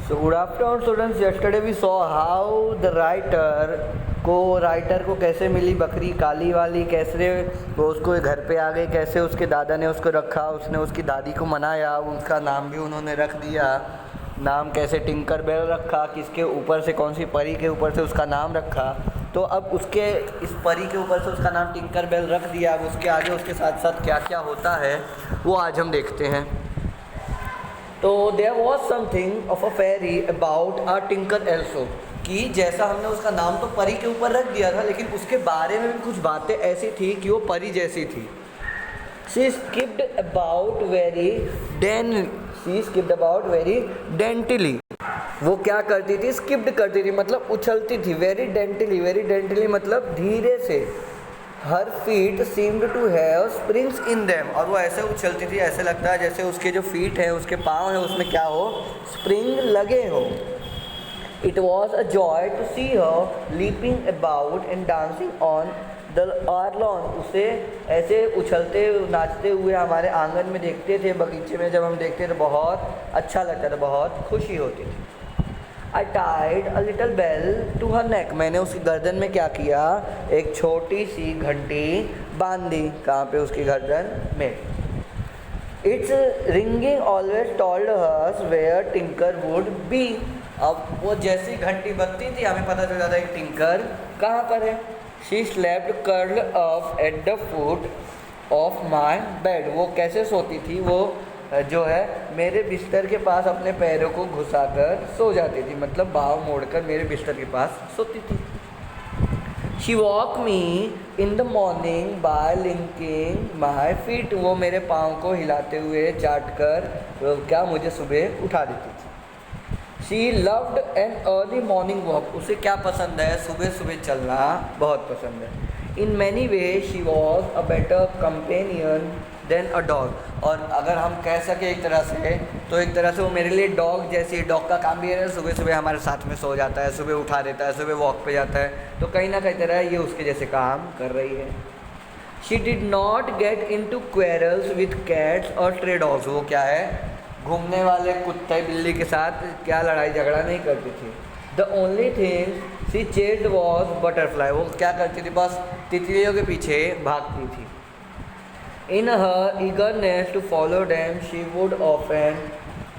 So good afternoon students. Yesterday we saw how the writer को कैसे मिली बकरी काली वाली, कैसे वो उसको घर पे आ गई, कैसे उसके दादा ने उसको रखा, उसने उसकी दादी को मनाया, उसका नाम भी उन्होंने रख दिया। नाम कैसे टिंकर बेल रखा, किसके ऊपर से, कौन सी परी के ऊपर से उसका नाम रखा। तो अब उसके इस परी के ऊपर से उसका नाम टिंकर बेल रख दिया। अब उसके आगे उसके साथ साथ क्या क्या होता है वो आज हम देखते हैं। तो there was something of a fairy about a Tinker also, कि जैसा हमने उसका नाम तो परी के ऊपर रख दिया था, लेकिन उसके बारे में भी कुछ बातें ऐसी थी कि वो परी जैसी थी। She skipped about very daintily. वो क्या करती थी? स्किप्ड करती थी, मतलब उछलती थी। वेरी डेंटली मतलब धीरे से। Her feet seemed to have springs in them, और वो ऐसे उछलती थी, ऐसे लगता है जैसे उसके जो फीट हैं, उसके पाँव हैं, उसमें क्या हो, स्प्रिंग लगे हो। It was a joy to see her leaping about and dancing on the lawn. उसे ऐसे उछलते नाचते हुए हमारे आंगन में देखते थे, बगीचे में जब हम देखते थे बहुत अच्छा लगता था, बहुत खुशी होती थी। I tied a little bell to her neck. मैंने उसकी गर्दन में क्या किया? एक छोटी सी घंटी बांध दी। कहाँ पे? उसकी गर्दन में। Its ringing always told us where Tinker would be. अब वो जैसी घंटी बजती थी हमें पता चल जाता है कि टिंकर कहाँ पर है। She slept curled up at the foot of my bed. वो कैसे सोती थी? वो जो है मेरे बिस्तर के पास अपने पैरों को घुसाकर सो जाती थी, मतलब बाँव मोड़कर मेरे बिस्तर के पास सोती थी। She walked me in the morning by linking my feet. वो मेरे पाँव को हिलाते हुए चाट कर क्या मुझे सुबह उठा देती थी। She loved an early morning walk. उसे क्या पसंद है? सुबह सुबह चलना बहुत पसंद है। In many ways she was a better companion than a dog. और अगर हम कह सके एक तरह से, तो एक तरह से वो मेरे लिए डॉग जैसी। डॉग का काम भी है सुबह सुबह हमारे साथ में सो जाता है, सुबह उठा देता है, सुबह वॉक पे जाता है, तो कहीं ना कहीं तरह ये उसके जैसे काम कर रही है। She did not get into quarrels with cats or stray dogs. वो क्या है? घूमने वाले कुत्ते बिल्ली के साथ क्या लड़ाई झगड़ा नहीं करती थी। The only thing she chased was butterfly. वो क्या करती थी? बस तितलियों के पीछे भागती थी। In her eagerness to follow them, she would often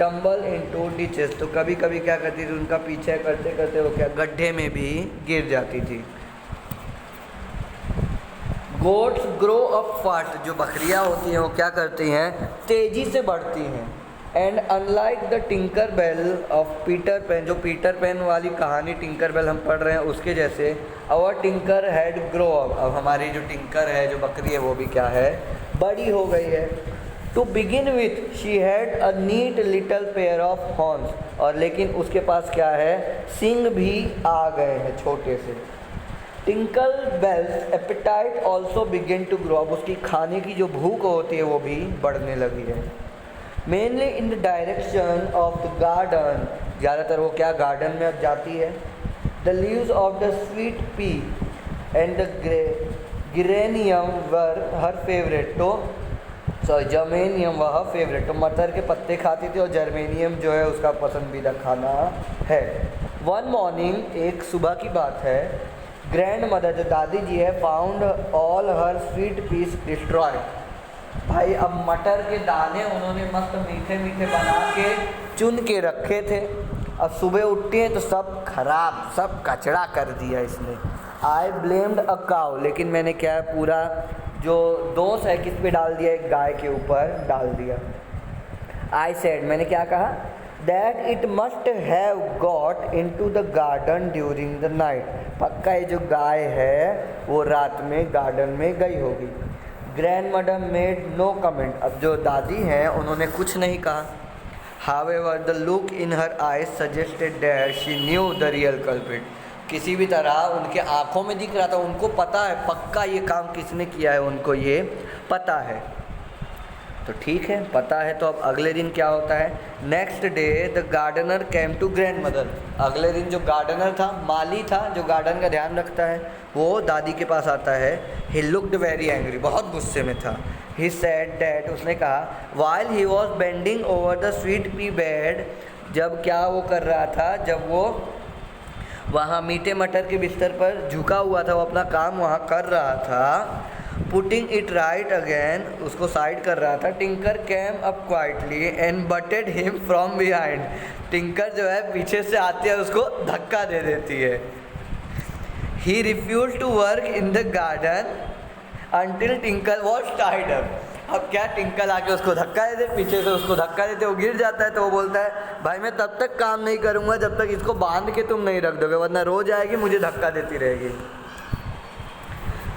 tumble into ditches. तो कभी कभी क्या करती थी? उनका पीछे करते करते वो क्या गड्ढे में भी गिर जाती थी। Goats grow up fast. जो बकरियां होती हैं वो क्या करती हैं? तेजी से बढ़ती हैं। And unlike the Tinker Bell of Peter Pan, जो पीटर पैन वाली कहानी टिंकर बेल हम पढ़ रहे हैं उसके जैसे, our Tinker had grow up. अब हमारी जो टिंकर है, जो बकरी है, वो भी क्या है? बड़ी हो गई है। To begin with she had a neat little pair of horns, और लेकिन उसके पास क्या है? सींग भी आ गए हैं छोटे से। Tinker Bell's appetite also begin to grow. अब उसकी खाने की जो भूख होती है वो भी बढ़ने लगी है। Mainly in the direction of the garden, ज़्यादातर वो क्या गार्डन में अब जाती है। The leaves of the sweet pea and the geranium were her favourite. तो जर्मेनियम वह फेवरेट, तो मटर के पत्ते खाती थी, और जर्मेनियम जो है उसका पसंदीदा खाना है। वन मॉर्निंग, एक सुबह की बात है, ग्रैंड मदर जो दादी जी है, फाउंड ऑल हर स्वीट पीस डिस्ट्रॉयड। भाई अब मटर के दाने उन्होंने मस्त मीठे मीठे बना के चुन के रखे थे, अब सुबह उठती हैं तो सब खराब, सब कचरा कर दिया इसने। आई ब्लेम्ड अ काउ, लेकिन मैंने क्या है, पूरा जो दोष है किस पे डाल दिया? एक गाय के ऊपर डाल दिया। आई सेड, मैंने क्या कहा? That it must have got into the garden during the night. पक्का ये जो गाय है वो रात में गार्डन में गई होगी। Grandmother made no comment. अब जो दादी हैं उन्होंने कुछ नहीं कहा। However the look in her eyes suggested that she knew the real culprit. किसी भी तरह उनके आँखों में दिख रहा था, उनको पता है पक्का ये काम किसने किया है, उनको ये पता है। तो ठीक है, पता है। तो अब अगले दिन क्या होता है? Next day the gardener came to grandmother. अगले दिन जो गार्डनर था, माली था जो गार्डन का ध्यान रखता है, वो दादी के पास आता है। ही लुक्ड वेरी एंग्री, बहुत गुस्से में था। ही सेड डैट, उसने कहा, while he was bending over the sweet P bed जब क्या वो कर रहा था, जब वो वहाँ मीठे मटर के बिस्तर पर झुका हुआ था, वो अपना काम वहाँ कर रहा था, पुटिंग इट राइट अगेन, उसको साइड कर रहा था, Tinker came up quietly and butted him from behind. Tinker जो है पीछे से आती है, उसको धक्का दे देती है। He refuse to work in the garden until Tinker was tied up. अब क्या, टिंकल आके उसको धक्का देते, पीछे से उसको धक्का देते, वो गिर जाता है। तो वो बोलता है भाई मैं तब तक काम नहीं करूँगा जब तक इसको बांध के तुम नहीं रख दोगे, वरना रोज आएगी मुझे धक्का देती रहेगी।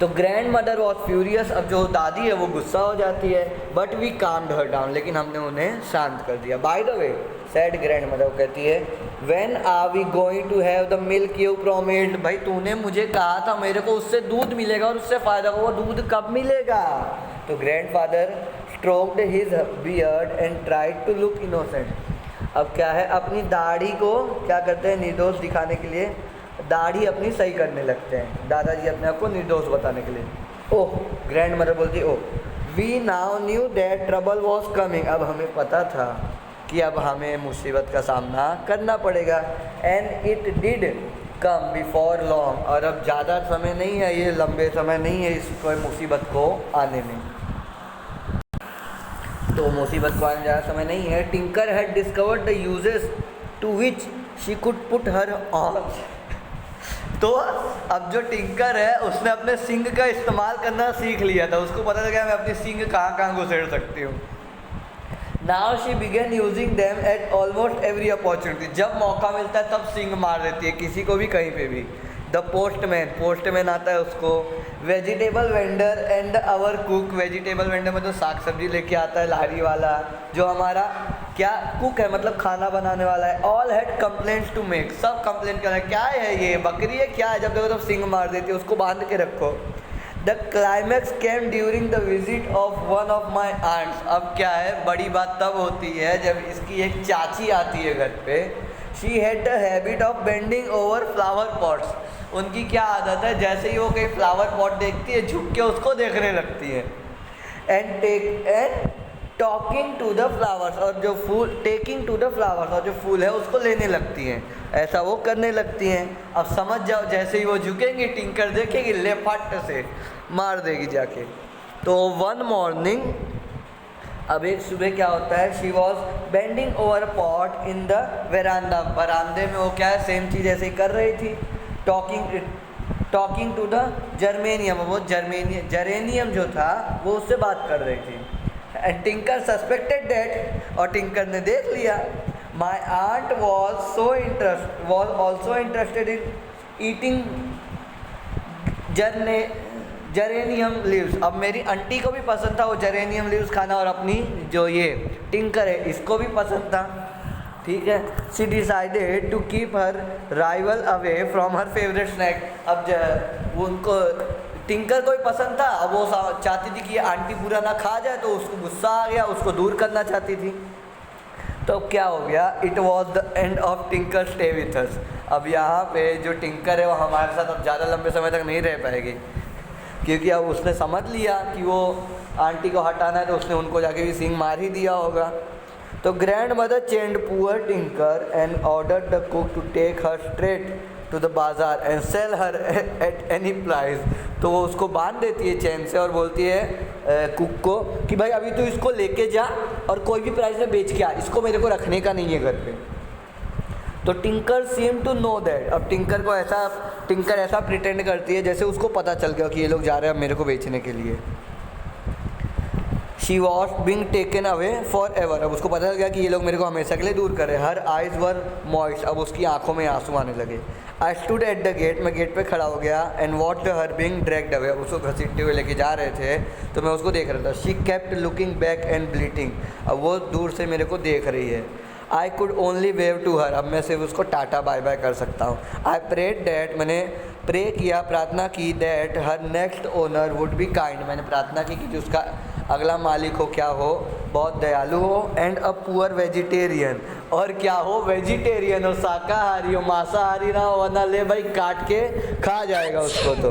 तो ग्रैंड मदर वॉज फ्यूरियस, अब जो दादी है वो गुस्सा हो जाती है, but we calmed her down, लेकिन हमने उन्हें शांत कर दिया। By the way said grandmother कहती है, when are we going to have the milk you promised, भाई तूने मुझे कहा था मेरे को उससे दूध मिलेगा और उससे फ़ायदा होगा, वो दूध कब मिलेगा? तो grandfather stroked his beard and tried to look innocent. अब क्या है, अपनी दाढ़ी को क्या करते हैं, निर्दोष दिखाने के लिए दाढ़ी अपनी सही करने लगते हैं, दादाजी अपने आप को निर्दोष बताने के लिए। ओह, ग्रैंड मदर बोलती, oh we now knew that trouble was coming, अब हमें पता था कि अब हमें मुसीबत का सामना करना पड़ेगा। And it did come before long, और अब ज़्यादा समय नहीं है, ये लंबे समय नहीं है इस मुसीबत को आने में, तो मुसीबत को आने ज़्यादा समय नहीं है। Tinker had discovered the uses to which she could put her arms. तो अब जो टिंकर है उसने अपने सिंग का इस्तेमाल करना सीख लिया था, उसको पता था कि मैं अपनी सिंग कहाँ कहाँ घुसेड़ सकती हूँ। Now she began using them at almost every opportunity, जब मौका मिलता है तब सिंग मार देती है किसी को भी कहीं पे भी। द पोस्टमैन आता है उसको, vegetable vendor and our cook, vegetable vendor मतलब साग सब्जी लेके आता है लारी वाला, जो हमारा क्या कुक है मतलब खाना बनाने वाला है। All had complaints to make, सब कंप्लेंट कर रहे हैं, क्या है ये बकरी है क्या है, जब देखो तब सिंग मार देती है, उसको बांध के रखो। The climax came during the visit of one of my aunts. अब क्या है, बड़ी बात तब होती है जब इसकी एक चाची आती है घर पे। She had the habit of bending over flower pots, उनकी क्या आदत है, जैसे ही वो कहीं फ्लावर पॉट देखती है झुक के उसको देखने लगती है। And talking to the flowers, और जो फूल टेकिंग टू द फ्लावर्स, और जो फूल है उसको लेने लगती हैं, ऐसा वो करने लगती हैं। अब समझ जाओ, जैसे ही वो झुकेंगी टिंकर देखेगी ले फट से मार देगी जाके। तो वन मॉर्निंग, अब एक सुबह क्या होता है, she was bending over pot in the veranda, बरामदे में वो क्या है सेम चीज़ ऐसे ही कर रही थी। टॉकिंग टू द जर्मेनियम, वो जरेनियम जो था वो उससे बात कर रही थी। एंड टिंकर सस्पेक्टेड दैट, और टिंकर ने देख लिया। My aunt was also interested in eating geranium leaves, अब मेरी आंटी को भी पसंद था वो जरेनियम लीव्स खाना, और अपनी जो ये टिंकर है इसको भी पसंद था, ठीक है। She decided to keep her rival away from her favourite snack. अब वो उनको टिंकर को भी पसंद था, अब वो चाहती थी कि आंटी पूरा ना खा जाए, तो उसको गुस्सा आ गया, उसको दूर करना चाहती थी। तो क्या हो गया, it was the end of tinker stay with us. अब यहाँ पे जो टिंकर है वो हमारे साथ अब ज़्यादा लंबे समय तक नहीं रह पाएगी, क्योंकि अब उसने समझ लिया कि वो आंटी को हटाना है, तो उसने उनको जाके भी सिंग मार ही दिया होगा। तो grandmother chained poor Tinker and order the cook to take her straight to the bazaar and sell her at any price. तो वो उसको बांध देती है चैन से और बोलती है कुक को कि भाई अभी तू इसको लेके जा और कोई भी प्राइस में बेच के आ, इसको मेरे को रखने का नहीं है घर पे। तो Tinker seem to know that, अब टिंकर ऐसा प्रिटेंड करती है जैसे उसको पता चल गया कि ये लोग जा रहे हैं अब मेरे को बेचने के लिए। She was being taken away for ever, अब उसको पता चल गया कि ये लोग मेरे को हमेशा के लिए दूर कर रहे हैं। हर आइज़ वर मॉइस्ट, अब उसकी आंखों में आंसू आने लगे। I stood at the gate, मैं गेट पे खड़ा हो गया। And what her being dragged away, उसको घसीटते हुए लेके जा रहे थे तो मैं उसको देख रहा था। She kept looking back and bleating, अब वो दूर से मेरे को देख रही है। I could only wave to her, अब मैं सिर्फ उसको टाटा बाय बाय कर सकता हूँ। आई प्रेड डैट, मैंने प्रे किया, प्रार्थना की, that her next owner would be kind, मैंने प्रार्थना की कि जो उसका अगला मालिक हो क्या हो, बहुत दयालु हो। एंड अ पुअर वेजिटेरियन, और क्या हो, वेजिटेरियन हो, शाकाहारी हो, मांसाहारी ना हो, वरना ले भाई काट के खा जाएगा उसको। तो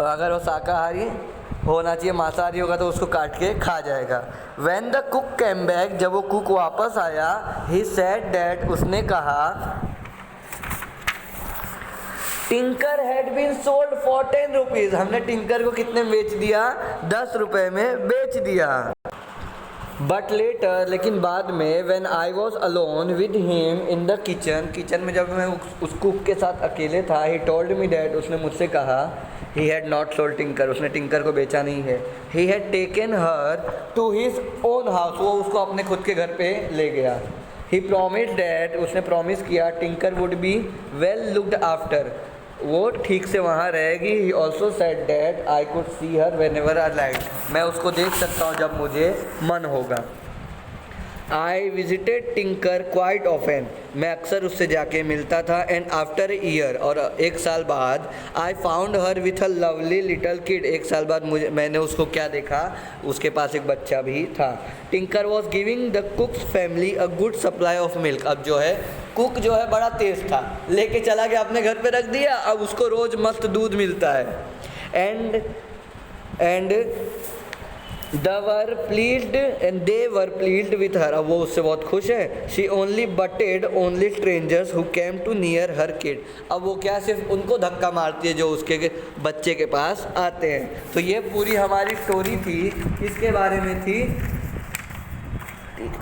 अगर वो शाकाहारी होना चाहिए, मांसाहारी होगा तो उसको काट के खा जाएगा। When the cook came back, जब वो कुक वापस आया, he said that, उसने कहा Tinker had been sold for 10 rupees, हमने टिंकर को कितने में बेच दिया, 10 रुपये में बेच दिया। बट लेटर, लेकिन बाद में, when I was alone with him in the kitchen में जब मैं उस कुक के साथ अकेले था, ही टोल्ड मी डैट, उसने मुझसे कहा, he had not sold Tinker, उसने टिंकर को बेचा नहीं है, he had taken her to his own house, वो उसको अपने खुद के घर पे ले गया। ही प्रॉमिस डैट, उसने प्रॉमिस किया, Tinker would be well looked after, वो ठीक से वहाँ रहेगी। He also said that I could see her whenever I like, मैं उसको देख सकता हूँ जब मुझे मन होगा। I visited tinker quite often, मैं अक्सर उससे जाके मिलता था। एंड आफ्टर ए ईयर, और 1 साल बाद, I found her with a lovely little kid, 1 साल बाद मैंने उसको क्या देखा, उसके पास एक बच्चा भी था। Tinker was giving the कुक्स family a good supply of milk, अब जो है कुक जो है बड़ा तेज था, लेके चला गया अपने घर पे रख दिया, अब उसको रोज़ मस्त दूध मिलता है। And they were pleased with her, अब वो उससे बहुत खुश है। She only butted only strangers who came too near her kid, अब वो क्या सिर्फ उनको धक्का मारती है जो उसके बच्चे के पास आते हैं। तो ये पूरी हमारी स्टोरी थी, किसके बारे में थी,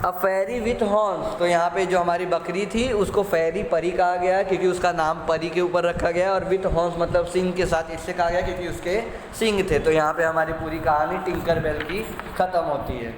अ फेरी विथ हॉर्न्स। तो यहाँ पे जो हमारी बकरी थी उसको फेरी परी कहा गया क्योंकि उसका नाम परी के ऊपर रखा गया, और विथ हॉर्न्स मतलब सिंग के साथ इससे कहा गया क्योंकि उसके सिंग थे। तो यहाँ पे हमारी पूरी कहानी टिंकर बेल की ख़त्म होती है।